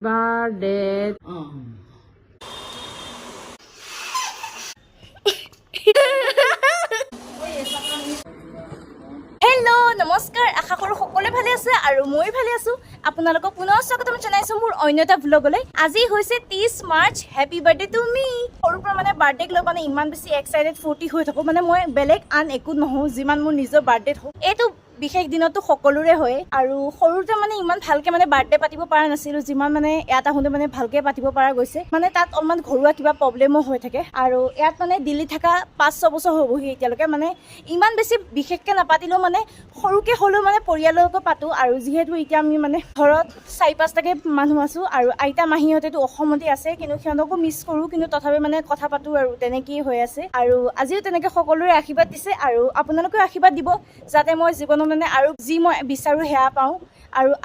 birthday. Hello' নমস্কাৰ আশা কৰোঁ সকলোৱে ভালে আছে আৰু মই ভালে আছোঁ আপোনালোকক পুনৰ স্বাগতম জনাইছোঁ মোৰ অন্য এটা ভ্লগলৈ আজি হৈছে 30 March happy birthday to me সৰুৰ পৰা মানে বাৰ্থডেক লৈ মানে ইমান বেছি এক্সাইটেড ফূৰ্তি হৈ থাকোঁ মানে মই বেলেগ আন একো নহওঁ যিমান মোৰ নিজৰ বাৰ্থডেত হওক এইটো বিশেষ দিনতো সকলোৰে হয় আৰু সৰুতে মানে ইমান ভালকে মানে বাৰ্থডে পাতিব পৰা নাছিলোঁ যিমান মানে ইয়াত আহোঁতে মানে ভালকে পাতিব পৰা গৈছে মানে তাত অলপমান ঘৰুৱা কিবা প্ৰব্লেমো হৈ থাকে আৰু ইয়াত মানে দিল্লী থকা 5-6 বছৰ হ'বহি এতিয়ালৈকে মানে ইমান বেছি বিশেষকৈ নাপাতিলেও মানে সৰুকৈ হ'লেও মানে পৰিয়ালৰ লগত পাতোঁ আৰু যিহেতু এতিয়া আমি মানে ঘৰত 4-5টাকৈ মানুহ আছোঁ আৰু আইতা মাহীহঁতেতো অসমতে আছে কিন্তু সিহঁতকো মিছ কৰোঁ কিন্তু তথাপি মানে কথা পাতোঁ আৰু তেনেকেই হৈ আছে আৰু আজিও তেনেকৈ সকলোৰে আশীৰ্বাদ দিছে আৰু আপোনালোকেও আশীৰ্বাদ দিব যাতে মই জীৱনত মানে আৰু যি মই বিচাৰোঁ সেয়া পাওঁ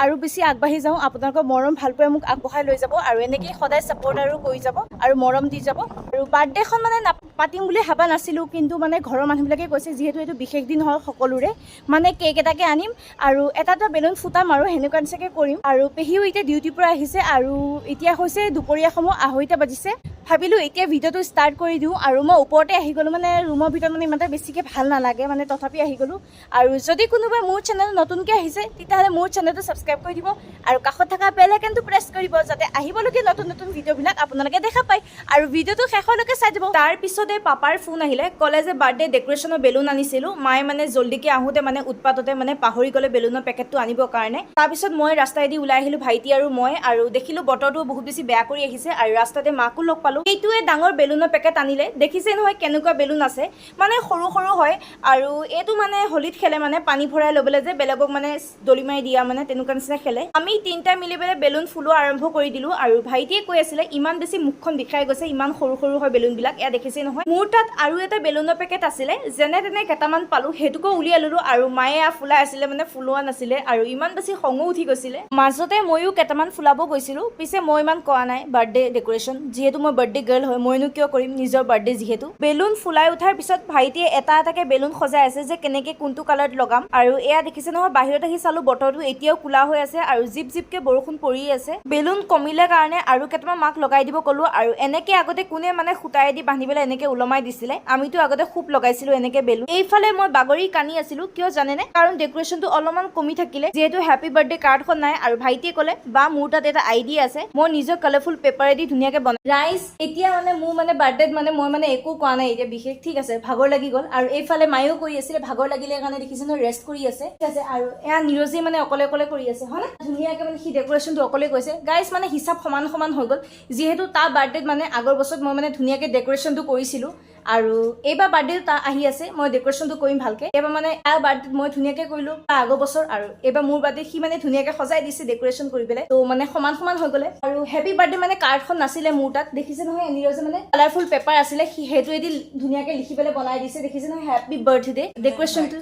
আৰু বেছি আগবাঢ়ি যাওঁ আপোনালোকৰ মৰম ভালপোৱাই মোক আগবঢ়াই লৈ যাব আৰু এনেকেই সদায় ছাপোৰ্ট আৰু কৰি যাব আৰু মৰম দি যাব আৰু বাৰ্থডেখন মানে পাতিম বুলি ভাবা নাছিলোঁ কিন্তু মানে ঘৰৰ মানুহবিলাকে কৈছে যিহেতু এইটো বিশেষ দিন হয় সকলোৰে মানে কেক এটাকে আনিম আৰু এটা বেলুন ফুটাম আৰু সেনেকুৱা নিচিনাকৈ কৰিম আৰু পেহীও এতিয়া ডিউটিৰ পৰা আহিছে আৰু এতিয়া হৈছে দুপৰীয়া সময় 2:30 বাজিছে ভাবিলোঁ এতিয়া ভিডিঅ'টো ষ্টাৰ্ট কৰি দিওঁ আৰু মই ওপৰতে আহি গ'লোঁ মানে ৰুমৰ ভিতৰত মানে ইমান এটা বেছিকৈ ভাল নালাগে মানে তথাপি আহি গ'লোঁ আৰু যদি কোনোবাই মোৰ চেনেল নতুনকৈ আহিছে তেতিয়াহ'লে মোৰ চেনেলটো ছাবস্ক্ৰাইব কৰি দিব আৰু কাষত থকা বেল আইকনটো প্ৰেছ কৰিব যাতে আহিবলগীয়া নতুন নতুন ভিডিঅ'বিলাক আপোনালোকে দেখা পায় আৰু ভিডিঅ'টো শেষলৈকে চাই দিব তাৰপিছতে পাপাৰ ফোন আহিলে ক'লে যে বাৰ্থডে ডেকৰেশ্যনৰ বেলুন আনিছিলোঁ মায়ে মানে জল্দিকৈ আহোঁতে মানে উৎপাততে মানে পাহৰি গ'লে বেলুনৰ পেকেটটো আনিবৰ কাৰণে তাৰপিছত মই ৰাস্তাইদি ওলাই আহিলোঁ ভাইটি আৰু মই আৰু দেখিলোঁ বতৰটো বহুত বেছি বেয়া কৰি আহিছে আৰু ৰাস্তাতে মাকো লগ পালোঁ এইটোৱে ডাঙৰ বেলুনৰ পেকেট আনিলে দেখিছে নহয় কেনেকুৱা বেলুন আছে মানে সৰু সৰু হয় আৰু এইটো মানে হোলীত খেলে মানে পানী ভৰাই ল'বলৈ যে বেলেগক মানে দলি মাৰি দিয়া মানে তেনেকুৱা নিচিনা খেলে আমি 3টা মিলি পেলাই বেলুন ফুলোৱা আৰম্ভ কৰি দিলোঁ আৰু ভাইটিয়ে কৈ আছিলে ইমান বেছি মুখখন বিষাই গৈছে ইমান সৰু সৰু হয় বেলুনবিলাক এয়া দেখিছে নহয় মোৰ তাত আৰু এটা বেলুনৰ পেকেট আছিলে যেনে তেনে কেইটামান পালোঁ সেইটোকো উলিয়াই ল'লোঁ আৰু মায়ে ফুলাই আছিলে মানে ফুলোৱা নাছিলে আৰু ইমান বেছি খঙো উঠি গৈছিলে মাজতে ময়ো কেইটামান ফুলাব গৈছিলোঁ পিছে মই ইমান কোৱা নাই বাৰ্থডে ডেকৰেশ্যন যিহেতু মই বাৰ্থডে গাৰ্ল হয় মইনো কিয় কৰিম নিজৰ বাৰ্থডে যিহেতু বেলুন ফুলাই উঠাৰ পিছত ভাইটিয়ে এটা এটাকৈ বেলুন সজাই আছে যে কেনেকৈ কোনটো কালাৰত লগাম আৰু এয়া দেখিছে নহয় বাহিৰত আহি চালোঁ বতৰটো এতিয়াও কোলা হৈ আছে আৰু জিপ জিপকৈ বৰষুণ পৰি আছে বেলুন কমিলে কাৰণে আৰু কেইটামান মাক লগাই দিব ক'লোঁ আৰু এনেকৈ আগতে কোনে মানে সূতাই দি বান্ধি পেলাই এনেকৈ ওলমাই দিছিলে আমিতো আগতে খুব লগাইছিলোঁ এনেকৈ বেলুন এইফালে মই বাগৰি কানি আছিলোঁ কিয় জানেনে কাৰণ ডেকৰেশ্যনটো অলপমান কমি থাকিলে যিহেতু হেপী বাৰ্থডে কাৰ্ডখন নাই আৰু ভাইটিয়ে ক'লে বা মোৰ তাত এটা আইডিয়া আছে মই নিজৰ কালাৰফুল পেপাৰেদি ধুনীয়াকৈ বনাই ৰাইজ এতিয়া মানে মোৰ মানে বাৰ্থডেত মানে মই মানে একো কোৱা নাই এতিয়া বিশেষ ঠিক আছে ভাগৰ লাগি গ'ল আৰু এইফালে মায়েও কৰি আছিলে ভাগৰ লাগিলে কাৰণে দেখিছে নহয় ৰেষ্ট কৰি আছে ঠিক আছে আৰু এয়া নিৰজে মানে অকলে কৰি আছে হয় ধুনীয়াকৈ মানে সি ডেকৰেশ্যনটো অকলে কৰিছে গাইজ মানে হিচাপ সমান হৈ গ'ল যিহেতু তাৰ বাৰ্থডেত মানে আগৰ বছৰত মই মানে ধুনীয়াকৈ ডেকৰেশ্যনটো কৰিছিলোঁ আৰু এইবাৰ বাৰ্থডে তাৰ আহি আছে মই ডেকৰেশ্যনটো কৰিম ভালকৈ এইবাৰ মানে তাৰ বাৰ্থডেত মই ধুনীয়াকৈ কৰিলোঁ তাৰ আগৰ বছৰ আৰু এইবাৰ মোৰ বাৰ্থডে সি মানে ধুনীয়াকৈ সজাই দিছে ডেকৰেশ্যন কৰি পেলাই তো মানে সমান হৈ গ'লে আৰু হেপী বাৰ্থডে মানে কাৰ্ডখন নাছিলে মোৰ তাত দেখিছে নহয় নিৰজে মানে কালাৰফুল পেপাৰ আছিলে সি সেইটোৱেদি ধুনীয়াকৈ লিখি পেলাই বনাই দিছে দেখিছে নহয় হেপী বাৰ্থডে ডেকৰেশ্যনটো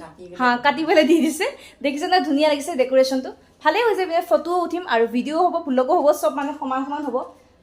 কাটি পেলাই দি দিছে দেখিছে নহয় ধুনীয়া লাগিছে ডেকৰেশ্যনটো ভালেই হৈছে ফটোও উঠিম আৰু ভিডিঅ' হ'ব ভ্লগো হ'ব চব মানে সমান হ'ব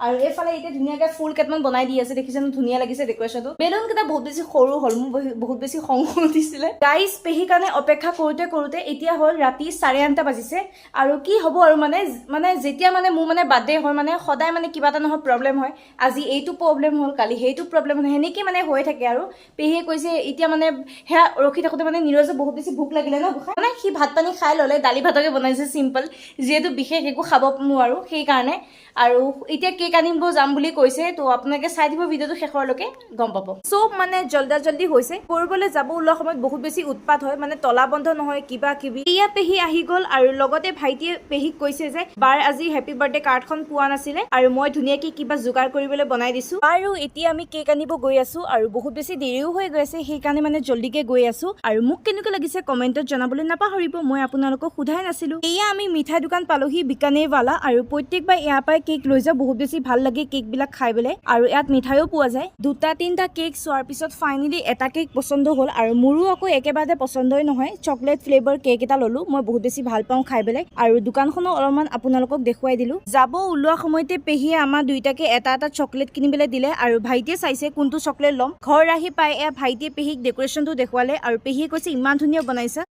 আৰু এইফালে এতিয়া ধুনীয়াকৈ ফুল কেইটামান বনাই দি আছে দেখিছে ধুনীয়া লাগিছে ডেকৰেশ্যনটো বেলুন কেইটা বহুত বেছি সৰু হ'ল মোৰ বহুত বেছি খং উঠিছিলে গাইজ পেহীৰ কাৰণে অপেক্ষা কৰোঁতে এতিয়া হ'ল ৰাতি 8:30 বাজিছে আৰু কি হ'ব আৰু মানে যেতিয়া মানে মোৰ মানে বাৰ্থডে হয় মানে সদায় মানে কিবা এটা নহয় প্ৰব্লেম হয় আজি এইটো প্ৰব্লেম হ'ল কালি সেইটো প্ৰব্লেম হ'ল সেনেকৈ মানে হৈ থাকে আৰু পেহীয়ে কৈছে এতিয়া মানে সেয়া ৰখি থাকোঁতে মানে নিৰজে বহুত বেছি ভোক লাগিলে ন মানে সি ভাত পানী খাই ল'লে দালি ভাতকে বনাইছে চিম্পল যিহেতু বিশেষ একো খাব নোৱাৰোঁ সেইকাৰণে আৰু এতিয়া কেক আনিব যাম বুলি কৈছে তো আপোনালোকে চাই দিব ভিডিঅ'টো শেষৰলৈকে গম পাব চব মানে জল্দি হৈছে কৰিবলৈ যাব ওলোৱা সময়ত বহুত বেছি উৎপাত হয় মানে তলা বন্ধ নহয় কিবা কিবি এয়া পেহী আহি গ'ল আৰু লগতে ভাইটিয়ে পেহীক কৈছে যে বাৰ আজি হেপী বাৰ্থডে কাৰ্ডখন পোৱা নাছিলে আৰু মই ধুনীয়াকৈ কিবা যোগাৰ কৰিবলৈ বনাই দিছোঁ আৰু এতিয়া আমি কেক আনিব গৈ আছোঁ আৰু বহুত বেছি দেৰিও হৈ গৈ আছে সেইকাৰণে মানে জল্দিকৈ গৈ আছোঁ আৰু মোক কেনেকুৱা লাগিছে কমেণ্টত জনাবলৈ নাপাহৰিব মই আপোনালোকক সোধাই নাছিলোঁ এয়া আমি মিঠাই দোকান পালোহি বিকানেৰৱালা আৰু প্ৰত্যেকবাৰ ইয়াৰ পৰাই কেক লৈ যাওঁ বহুত বেছি ভাল লাগে কেকবিলাক খাই পেলাই আৰু ইয়াত মিঠাইও পোৱা যায় 2-3টা কেক চোৱাৰ পিছত ফাইনেলি এটা কেক পচন্দ হ'ল আৰু মোৰো আকৌ একেবাৰতে পচন্দই নহয় চকলেট ফ্লেভাৰ কেক এটা ল'লোঁ মই বহুত বেছি ভাল পাওঁ খাই পেলাই আৰু দোকানখনো অলপমান আপোনালোকক দেখুৱাই দিলোঁ যাব ওলোৱা সময়তে পেহীয়ে আমাৰ দুইটাকে এটা চকলেট কিনিবলৈ দিলে আৰু ভাইটিয়ে চাইছে কোনটো চকলেট ল'ম ঘৰ আহি পাই এয়া ভাইটিয়ে পেহীক ডেকৰেশ্যনটো দেখুৱালে আৰু পেহীয়ে কৈছে ইমান ধুনীয়া বনাইছা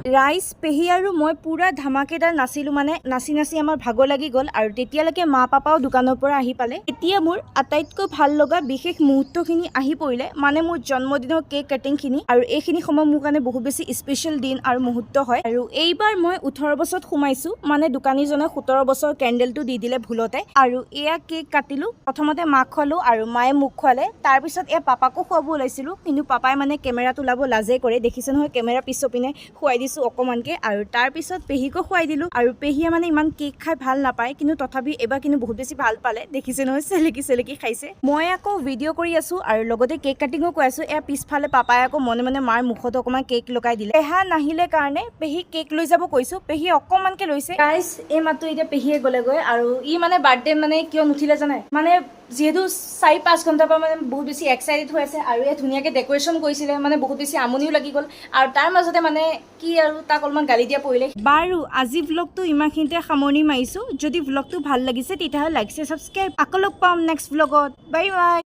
ৰাইজ পেহী আৰু মই পুৰা ধামাকেদাৰ নাচিলো, মানে নাচি নাচি আমাৰ ভাগৰ লাগি গ'ল আৰু তেতিয়ালৈকে মা পাপাও দোকানৰ পৰা আহি পালে। এতিয়া মোৰ আটাইতকৈ ভাল লগা বিশেষ মুহূৰ্তখিনি আহি পৰিলে, মানে মোৰ জন্মদিনৰ কেক কাটিংখিনি। আৰু এইখিনি সময় মোৰ কাৰণে বহুত বেছি স্পেচিয়েল দিন আৰু মুহূৰ্ত হয়। আৰু এইবাৰ মই 18 বছৰত সোমাইছো, মানে দোকানীজনে 17 বছৰ কেণ্ডেলটো দি দিলে ভুলতে। আৰু এয়া কেক কাটিলো, প্ৰথমতে মাক খোৱালো আৰু মায়ে মোক খোৱালে। তাৰপিছত এয়া পাপাকো খুৱাব ওলাইছিলো, কিন্তু পাপাই মানে কেমেৰাটো ওলাব লাজে কৰে, দেখিছে নহয় কেমেৰা পিছৰ পিনে খুৱাই দিছো অকমানকে। আৰু তাৰপিছত পেহীকো খুৱাই দিলো, আৰু পেহীয়ে মানে ইমান কেক খাই ভাল নাপায়, কিন্তু তথাপি এবাৰ কিন্তু বহুত বেছি ভাল পালে, দেখিছে নহয় চেলেকি চেলেকি খাইছে। মই আকৌ ভিডিঅ' কৰি আছো আৰু লগতে কেক কাটিঙো কৈ আছো। এয়া পিছফালে পাপাই আকৌ মনে মনে মাৰ মুখত অকমান কেক লগাই দিলে। পেহা নাহিলে কাৰণে পেহীক কেক লৈ যাব কৈছো, পেহী অকমানকে লৈছে। গাইজ এই মাত্ৰ এতিয়া পেহীয়ে গ'লেগৈ, আৰু ই মানে বাৰ্থডে মানে কিয় নুঠিলে জানে, মানে যিহেতু 4-5 ঘণ্টাৰ পৰা মানে বহুত বেছি এক্সাইটেড হৈ আছে, আৰু এই ধুনীয়াকৈ ডেক'ৰেশ্যন কৰিছিলে, মানে বহুত বেছি আমনিও লাগি গ'ল। আৰু তাৰ মাজতে মানে কি আৰু তাক অলপমান গালি দিয়া পৰিলে। বাৰু আজি ভ্লগটো ইমানখিনিতে সামৰণি মাৰিছোঁ। যদি ভ্লগটো ভাল লাগিছে তেতিয়াহ'লে লাইক, শ্বেয়াৰ, ছাবস্ক্ৰাইব। আকৌ লগ পাম নেক্সট ভ্লগত। Bye bye.